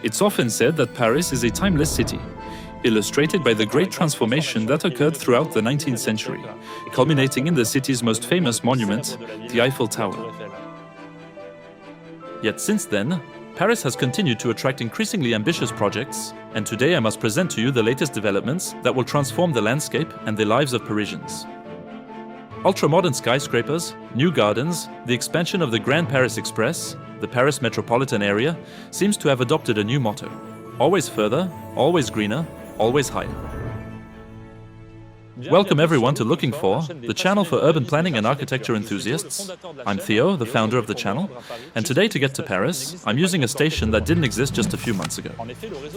It's often said that Paris is a timeless city, illustrated by the great transformation that occurred throughout the 19th century, culminating in the city's most famous monument, the Eiffel Tower. Yet since then, Paris has continued to attract increasingly ambitious projects, and today I must present to you the latest developments that will transform the landscape and the lives of Parisians. Ultra-modern skyscrapers, new gardens, the expansion of the Grand Paris Express, the Paris metropolitan area, seems to have adopted a new motto: always further, always greener, always higher. Welcome everyone to Looking For, the channel for urban planning and architecture enthusiasts. I'm Théo, the founder of the channel, and today to get to Paris, I'm using a station that didn't exist just a few months ago.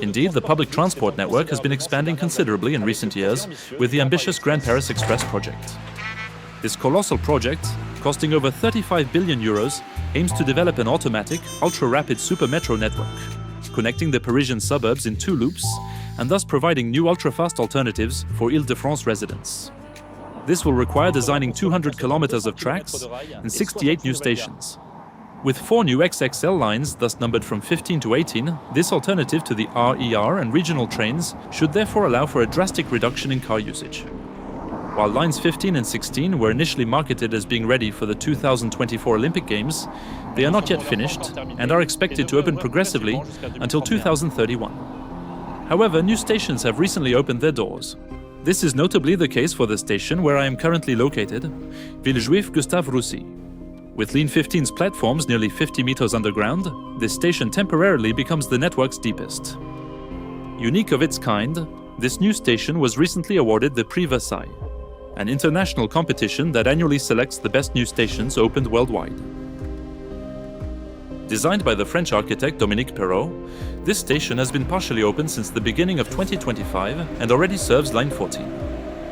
Indeed, the public transport network has been expanding considerably in recent years with the ambitious Grand Paris Express project. This colossal project, costing over 35 billion euros, aims to develop an automatic, ultra-rapid super metro network, connecting the Parisian suburbs in 2 loops, and thus providing new ultra-fast alternatives for Île-de-France residents. This will require designing 200 kilometers of tracks and 68 new stations. With 4 new XXL lines, thus numbered from 15 to 18, this alternative to the RER and regional trains should therefore allow for a drastic reduction in car usage. While lines 15 and 16 were initially marketed as being ready for the 2024 Olympic Games, they are not yet finished and are expected to open progressively until 2031. However, new stations have recently opened their doors. This is notably the case for the station where I am currently located, Villejuif Gustave Roussy. With Ligne 15's platforms nearly 50 meters underground, this station temporarily becomes the network's deepest. Unique of its kind, this new station was recently awarded the Prix Versailles, an international competition that annually selects the best new stations opened worldwide. Designed by the French architect Dominique Perrault, this station has been partially open since the beginning of 2025 and already serves Line 14,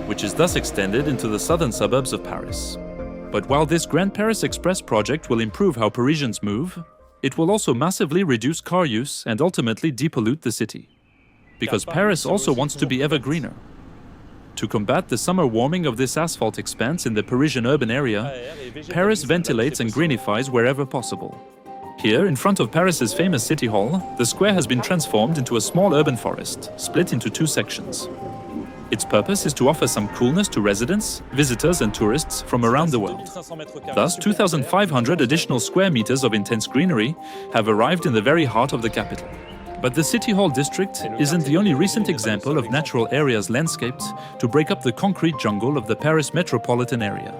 which is thus extended into the southern suburbs of Paris. But while this Grand Paris Express project will improve how Parisians move, it will also massively reduce car use and ultimately depollute the city. Because Paris also wants to be ever greener. To combat the summer warming of this asphalt expanse in the Parisian urban area, Paris ventilates and greenifies wherever possible. Here, in front of Paris's famous City Hall, the square has been transformed into a small urban forest, split into 2 sections. Its purpose is to offer some coolness to residents, visitors and tourists from around the world. Thus, 2,500 additional square meters of intense greenery have arrived in the very heart of the capital. But the City Hall district isn't the only recent example of natural areas landscaped to break up the concrete jungle of the Paris metropolitan area.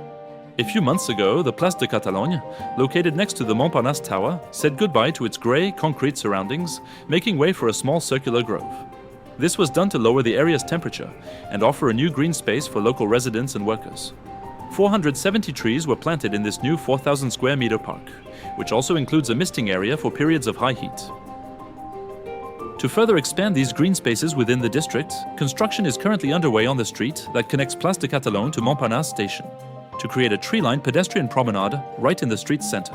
A few months ago, the Place de Catalogne, located next to the Montparnasse Tower, said goodbye to its grey, concrete surroundings, making way for a small circular grove. This was done to lower the area's temperature and offer a new green space for local residents and workers. 470 trees were planted in this new 4,000 square meter park, which also includes a misting area for periods of high heat. To further expand these green spaces within the district, construction is currently underway on the street that connects Place de Catalogne to Montparnasse station, to create a tree-lined pedestrian promenade right in the street's center.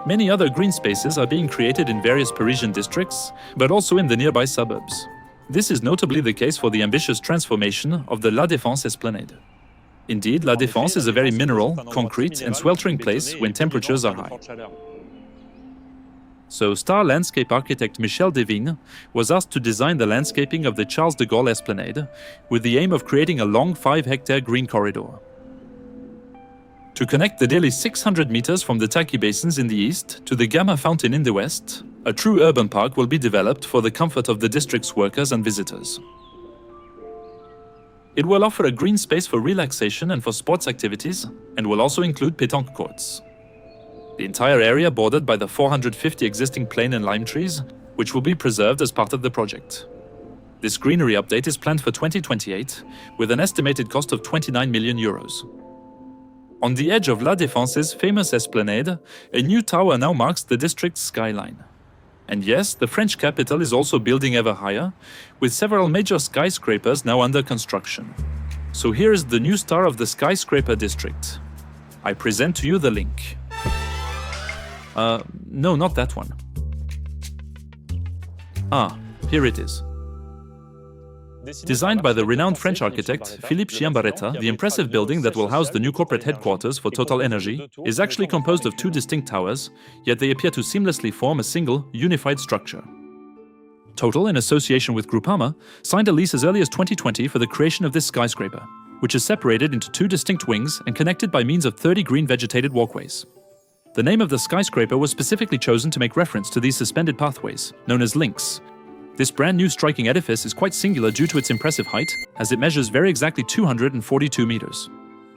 Many other green spaces are being created in various Parisian districts, but also in the nearby suburbs. This is notably the case for the ambitious transformation of the La Défense Esplanade. Indeed, La Défense is a very mineral, concrete and sweltering place when temperatures are high. So star landscape architect Michel Devine was asked to design the landscaping of the Charles de Gaulle Esplanade with the aim of creating a long 5-hectare green corridor. To connect the daily 600 meters from the Taki Basins in the east to the Gamma Fountain in the west, a true urban park will be developed for the comfort of the district's workers and visitors. It will offer a green space for relaxation and for sports activities, and will also include pétanque courts. The entire area bordered by the 450 existing plane and lime trees, which will be preserved as part of the project. This greenery update is planned for 2028, with an estimated cost of 29 million euros. On the edge of La Défense's famous esplanade, a new tower now marks the district's skyline. And yes, the French capital is also building ever higher, with several major skyscrapers now under construction. So here is the new star of the skyscraper district. I present to you the link. No, not that one. Here it is. Designed by the renowned French architect Philippe Chiambaretta, the impressive building that will house the new corporate headquarters for Total Energy is actually composed of 2 distinct towers, yet they appear to seamlessly form a single, unified structure. Total, in association with Groupama, signed a lease as early as 2020 for the creation of this skyscraper, which is separated into two distinct wings and connected by means of 30 green vegetated walkways. The name of the skyscraper was specifically chosen to make reference to these suspended pathways, known as links. This brand new striking edifice is quite singular due to its impressive height, as it measures very exactly 242 meters.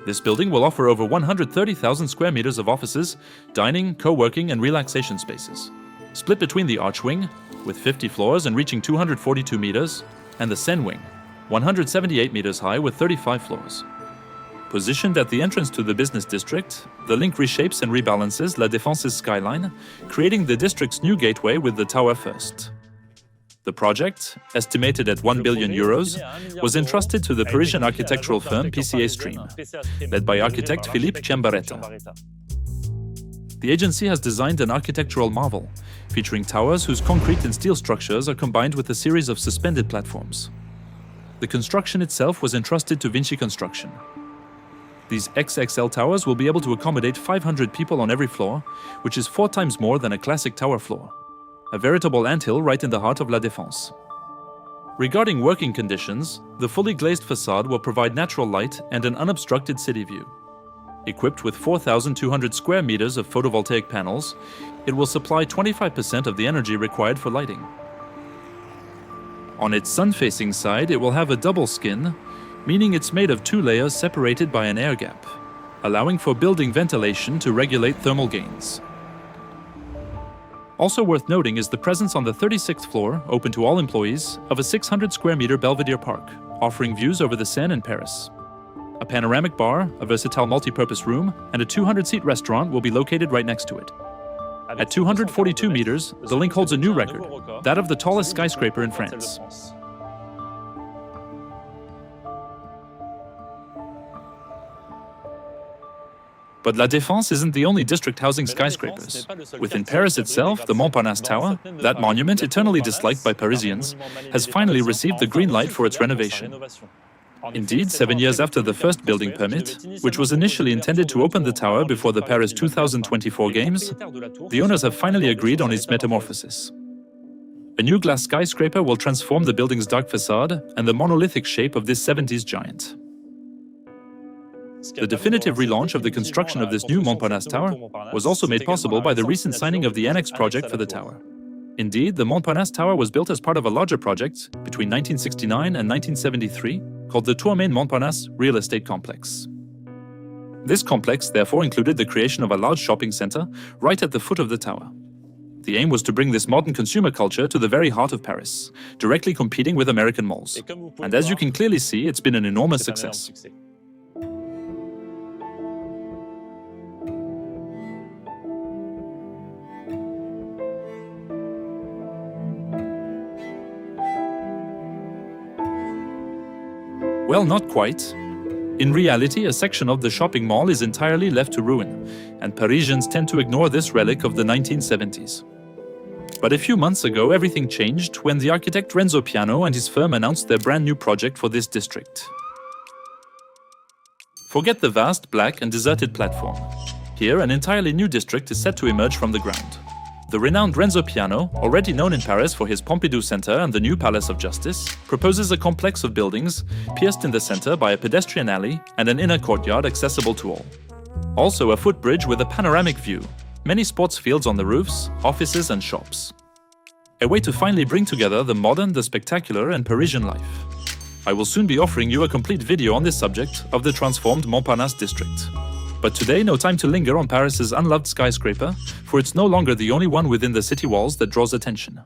This building will offer over 130,000 square meters of offices, dining, co-working and relaxation spaces. Split between the arch wing, with 50 floors and reaching 242 meters, and the Seine wing, 178 meters high with 35 floors. Positioned at the entrance to the business district, the link reshapes and rebalances La Défense's skyline, creating the district's new gateway with the tower first. The project, estimated at 1 billion euros, was entrusted to the Parisian architectural firm PCA Stream, led by architect Philippe Ciambaretta. The agency has designed an architectural marvel, featuring towers whose concrete and steel structures are combined with a series of suspended platforms. The construction itself was entrusted to Vinci Construction. These XXL towers will be able to accommodate 500 people on every floor, which is 4 times more than a classic tower floor. A veritable anthill right in the heart of La Défense. Regarding working conditions, the fully glazed facade will provide natural light and an unobstructed city view. Equipped with 4,200 square meters of photovoltaic panels, it will supply 25% of the energy required for lighting. On its sun-facing side, it will have a double skin, meaning it's made of 2 layers separated by an air gap, allowing for building ventilation to regulate thermal gains. Also worth noting is the presence on the 36th floor, open to all employees, of a 600 square meter Belvedere Park, offering views over the Seine and Paris. A panoramic bar, a versatile multi-purpose room, and a 200-seat restaurant will be located right next to it. At 242 meters, the link holds a new record, that of the tallest skyscraper in France. But La Défense isn't the only district housing skyscrapers. Within Paris itself, the Montparnasse Tower, that monument eternally disliked by Parisians, has finally received the green light for its renovation. Indeed, 7 years after the first building permit, which was initially intended to open the tower before the Paris 2024 Games, the owners have finally agreed on its metamorphosis. A new glass skyscraper will transform the building's dark facade and the monolithic shape of this 70s giant. The definitive relaunch of the construction of this new Montparnasse Tower was also made possible by the recent signing of the annex project for the tower. Indeed, the Montparnasse Tower was built as part of a larger project between 1969 and 1973 called the Montparnasse Real Estate Complex. This complex therefore included the creation of a large shopping center right at the foot of the tower. The aim was to bring this modern consumer culture to the very heart of Paris, directly competing with American malls. And as you can clearly see, it's been an enormous success. Well, not quite. In reality, a section of the shopping mall is entirely left to ruin, and Parisians tend to ignore this relic of the 1970s. But a few months ago, everything changed when the architect Renzo Piano and his firm announced their brand new project for this district. Forget the vast, black and deserted platform. Here, an entirely new district is set to emerge from the ground. The renowned Renzo Piano, already known in Paris for his Pompidou Center and the new Palace of Justice, proposes a complex of buildings, pierced in the center by a pedestrian alley and an inner courtyard accessible to all. Also a footbridge with a panoramic view, many sports fields on the roofs, offices and shops. A way to finally bring together the modern, the spectacular and Parisian life. I will soon be offering you a complete video on this subject of the transformed Montparnasse district. But today, no time to linger on Paris's unloved skyscraper, for it's no longer the only one within the city walls that draws attention.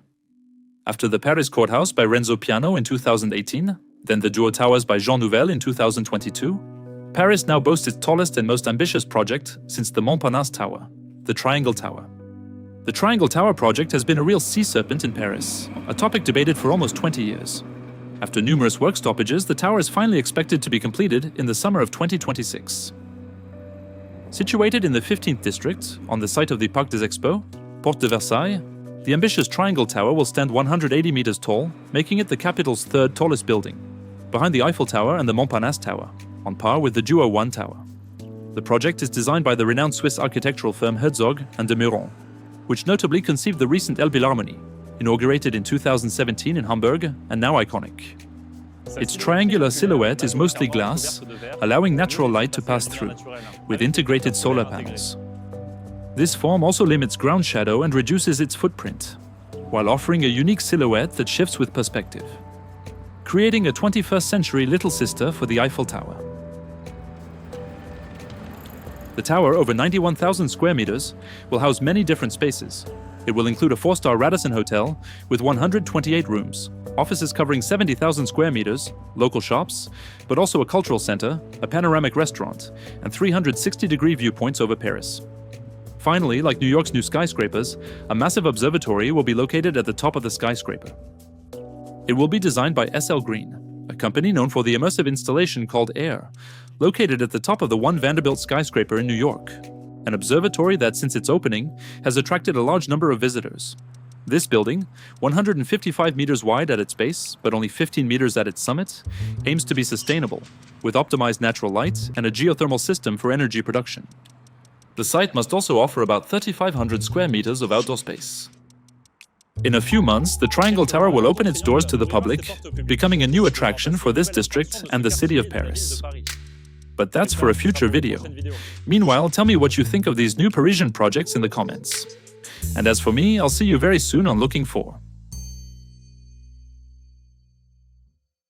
After the Paris courthouse by Renzo Piano in 2018, then the Duo Towers by Jean Nouvel in 2022, Paris now boasts its tallest and most ambitious project since the Montparnasse Tower, the Triangle Tower. The Triangle Tower project has been a real sea serpent in Paris, a topic debated for almost 20 years. After numerous work stoppages, the tower is finally expected to be completed in the summer of 2026. Situated in the 15th district, on the site of the Parc des Expos, Porte de Versailles, the ambitious Triangle Tower will stand 180 meters tall, making it the capital's third tallest building, behind the Eiffel Tower and the Montparnasse Tower, on par with the Duo 1 Tower. The project is designed by the renowned Swiss architectural firm Herzog and de Meuron, which notably conceived the recent Elbe Philharmonie, inaugurated in 2017 in Hamburg and now iconic. Its triangular silhouette is mostly glass, allowing natural light to pass through, with integrated solar panels. This form also limits ground shadow and reduces its footprint, while offering a unique silhouette that shifts with perspective, creating a 21st century little sister for the Eiffel Tower. The tower, over 91,000 square meters, will house many different spaces. It will include a 4-star Radisson hotel with 128 rooms, offices covering 70,000 square meters, local shops, but also a cultural center, a panoramic restaurant, and 360-degree viewpoints over Paris. Finally, like New York's new skyscrapers, a massive observatory will be located at the top of the skyscraper. It will be designed by SL Green, a company known for the immersive installation called AIR, located at the top of the One Vanderbilt skyscraper in New York, an observatory that, since its opening, has attracted a large number of visitors. This building, 155 meters wide at its base, but only 15 meters at its summit, aims to be sustainable, with optimized natural light and a geothermal system for energy production. The site must also offer about 3,500 square meters of outdoor space. In a few months, the Triangle Tower will open its doors to the public, becoming a new attraction for this district and the city of Paris. But that's for a future video. Meanwhile, tell me what you think of these new Parisian projects in the comments. And as for me, I'll see you very soon on Looking For.